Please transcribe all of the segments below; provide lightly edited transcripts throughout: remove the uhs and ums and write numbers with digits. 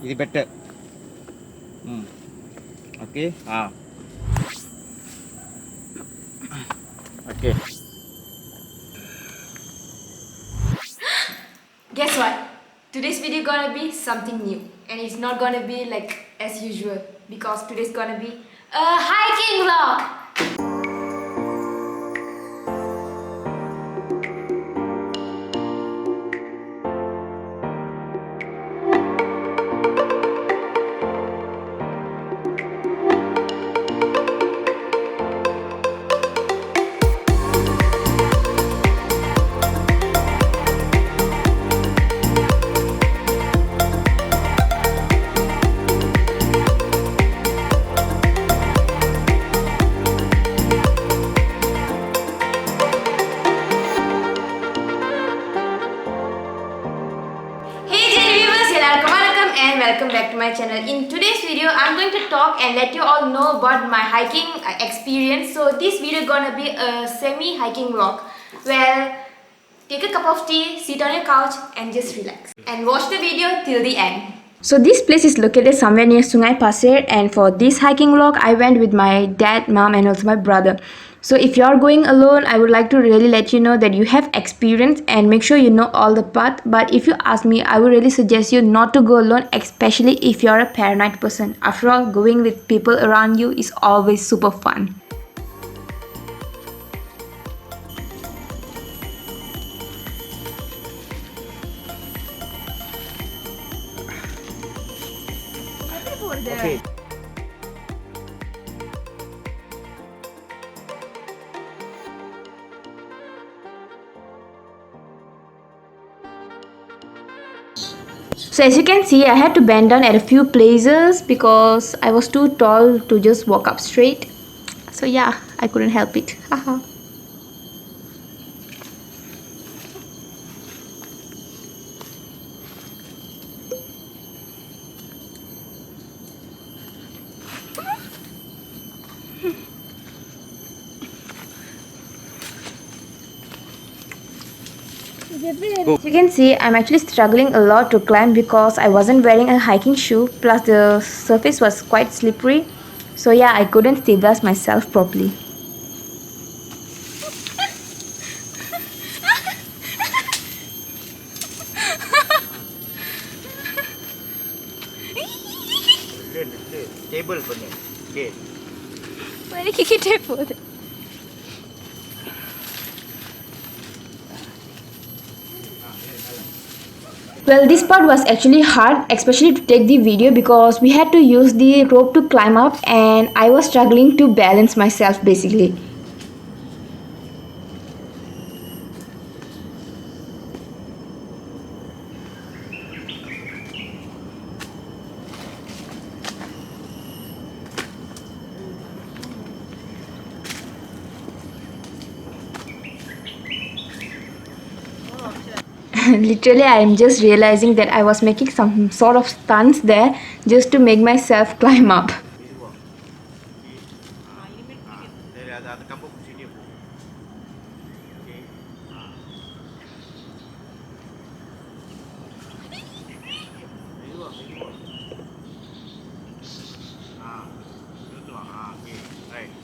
ఇది పెట్ట. Okay. Okay. Guess what? Today's video gonna be something new, and it's not gonna be like as usual because today's gonna be a hiking vlog. And welcome back to my channel. In today's video I'm going to talk and let you all know about my hiking experience. So this video gonna be a semi hiking vlog. Well, take a cup of tea, sit on your couch and just relax and watch the video till the end. So this place is located somewhere near Sungai Pasir, and for this hiking vlog I went with my dad, mom and also my brother. So if you are going alone, I would like to really let you know that you have experience and make sure you know all the path. But if you ask me, I would really suggest you not to go alone, especially if you are a paranoid person. After all, going with people around you is always super fun. Okay. So as you can see, I had to bend down at a few places because I was too tall to just walk up straight. So yeah, I couldn't help it. Haha. As you can see, I'm actually struggling a lot to climb because I wasn't wearing a hiking shoe, plus the surface was quite slippery. So yeah, I couldn't stabilize myself properly. Table பண்ணு. Okay. வலிக்கிட்டே போகுது. Well, this part was actually hard, especially to take the video because we had to use the rope to climb up and I was struggling to balance myself basically. Literally, I am just realizing that I was making some sort of stunts there just to make myself climb up. அது கம்பு பிடிச்சிட்டே போ. Okay. மெதுவா மெதுவா. மெதுவா. Okay. Right.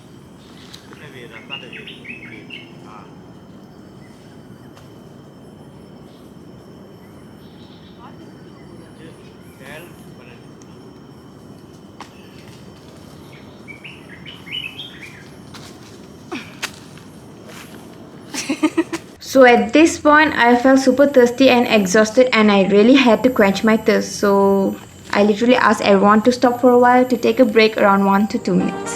சின்ன வேர், அந்தாண்ட வேர். Okay. So at this point, I felt super thirsty and exhausted, and I really had to quench my thirst. So I literally asked everyone to stop for a while to take a break around 1 to 2 minutes.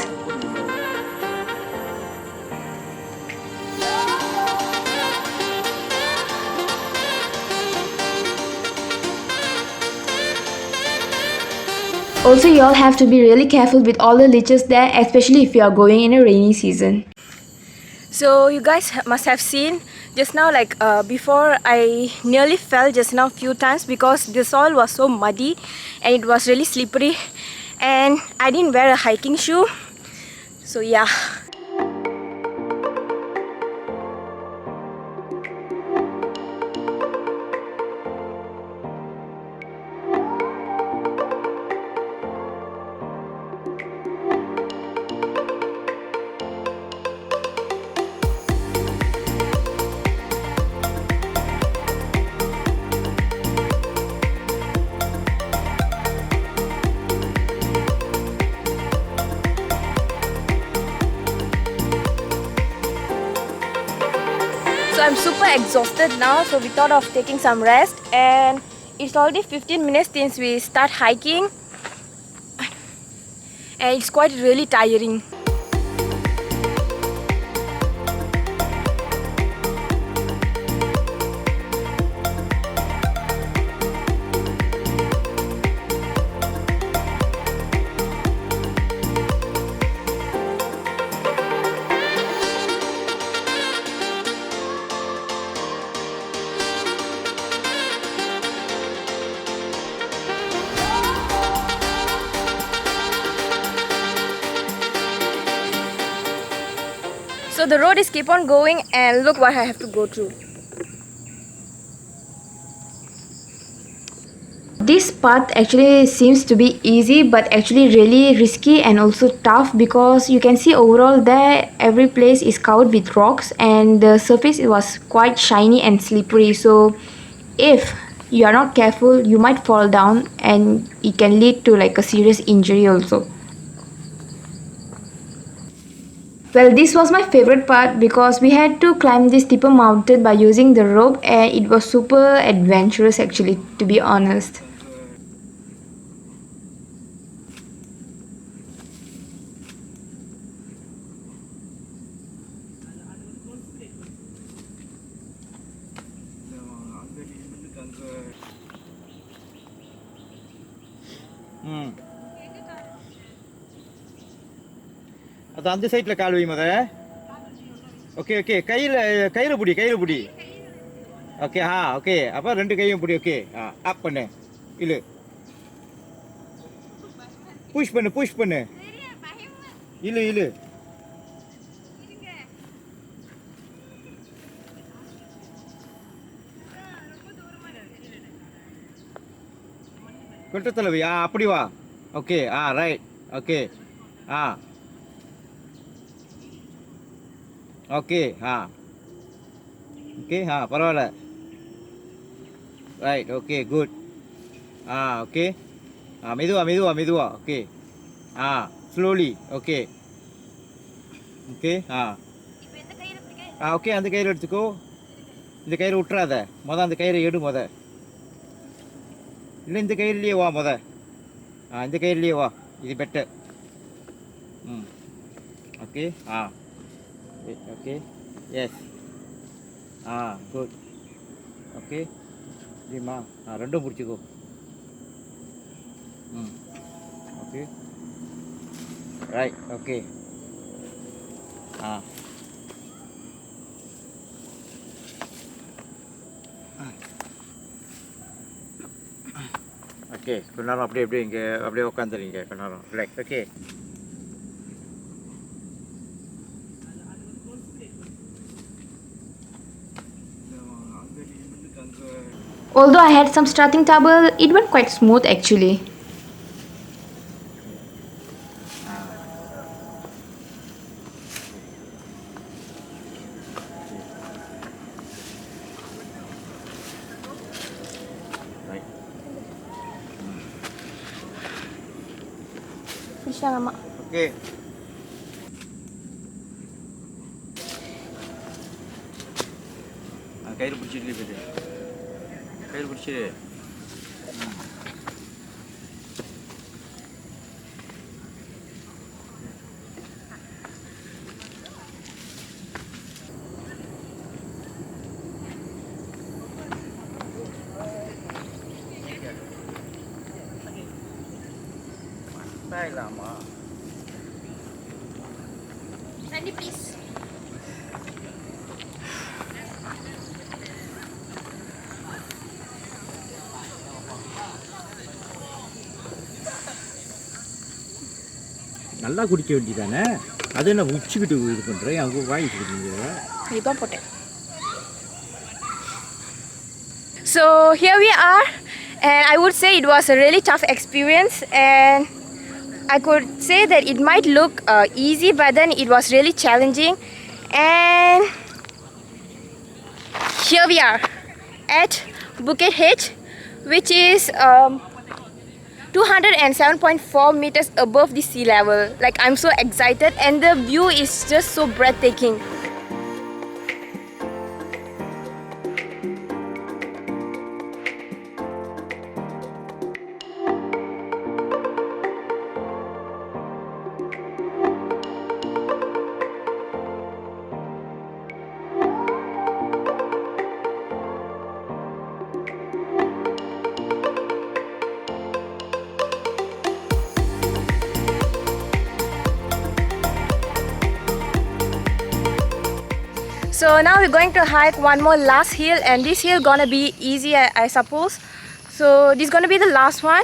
Also, you all have to be really careful with all the leeches there, especially if you are going in a rainy season. So you guys must have seen just now, like before I nearly fell just now few times because the soil was so muddy and it was really slippery, and I didn't wear a hiking shoe. So yeah. super exhausted now, so we thought of taking some rest. And it's already 15 minutes since we start hiking, and it's quite really tiring. So the road is keep on going, and look what I have to go through. This path actually seems to be easy, but actually really risky and also tough, because you can see overall there every place is covered with rocks, and the surface was quite shiny and slippery. So if you are not careful, you might fall down, and it can lead to like a serious injury also. Well, this was my favorite part because we had to climb this steeper mountain by using the rope, and it was super adventurous actually, to be honest. அது அந்த சைட்ல கால் வை மத. Okay okay, கையில புடி. Okay okay, அப்ப ரெண்டு கையும் புடி. ஓகே அப் பண்ணு, இழு, புஷ் பண்ணு, இழு. கொட்டத்தல வை. அப்படி வா. Okay right. Okay okay okay பரவாயில்ல. Right, okay, good. ஓகே மெதுவா. Okay slowly. Okay okay okay, அந்த கயிறு எடுத்துக்கோ. இந்த கயிறு விட்டுறாத. அந்த கயிறை எடு இல்லை, இந்த கயிறுலேயே வா இந்த கயிறுலேயே வா, இது better. Okay okay, yes, good. Okay ஜிம்மா, ரெண்டும் பிடிச்சிக்கோ. Okay right. ஓகே ஓகே, கொஞ்ச நேரம் அப்படியே இங்கே அப்படியே உட்காந்துறீங்க. கொஞ்ச நேரம் relax. Okay. Although I had some starting trouble, it went quite smooth actually. Okay. கயிறு பிடிச்சிட்டு போயிடு. கயிறு பிடிச்சி. Lama. Sandy, please. நல்லா குடிக்க வேண்டியதானே? அது என்ன உச்சிக்கிட்டு இது பண்ணுறேன், அங்கே வாங்கிட்டு இருக்கீங்க. இதுதான் போட்டேன். So here we are, and I would say it was a really tough experience, and I could say that it might look easy, but then it was really challenging. And here we are at Bukit H, which is 207.4 meters above the sea level. Like, I'm so excited, and the view is just so breathtaking. So now we're going to hike one more last hill, and this hill gonna be easy, I suppose. So this is gonna be the last one,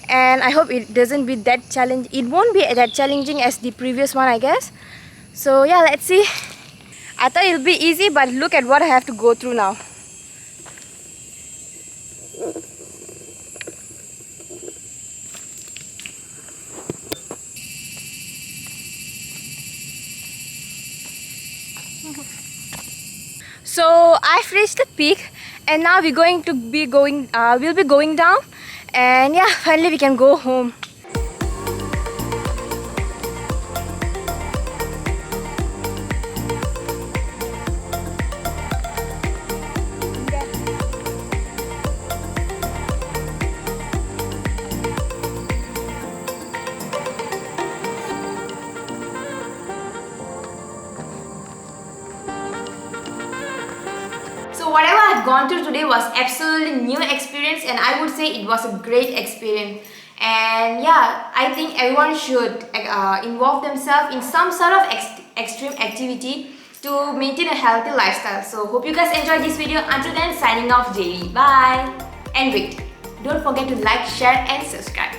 and I hope it doesn't be that challenging. It won't be that challenging as the previous one, I guess. So yeah, let's see. I thought it'll be easy, but look at what I have to go through now. So I've reached the peak, and now we're going to be going. We'll be going down, and yeah, finally we can go home. So whatever I've gone through today was absolutely new experience, and I would say it was a great experience. And yeah, I think everyone should involve themselves in some sort of extreme activity to maintain a healthy lifestyle. So hope you guys enjoyed this video. Until then, signing off, Jaylee. Bye. And wait, don't forget to like, share and subscribe.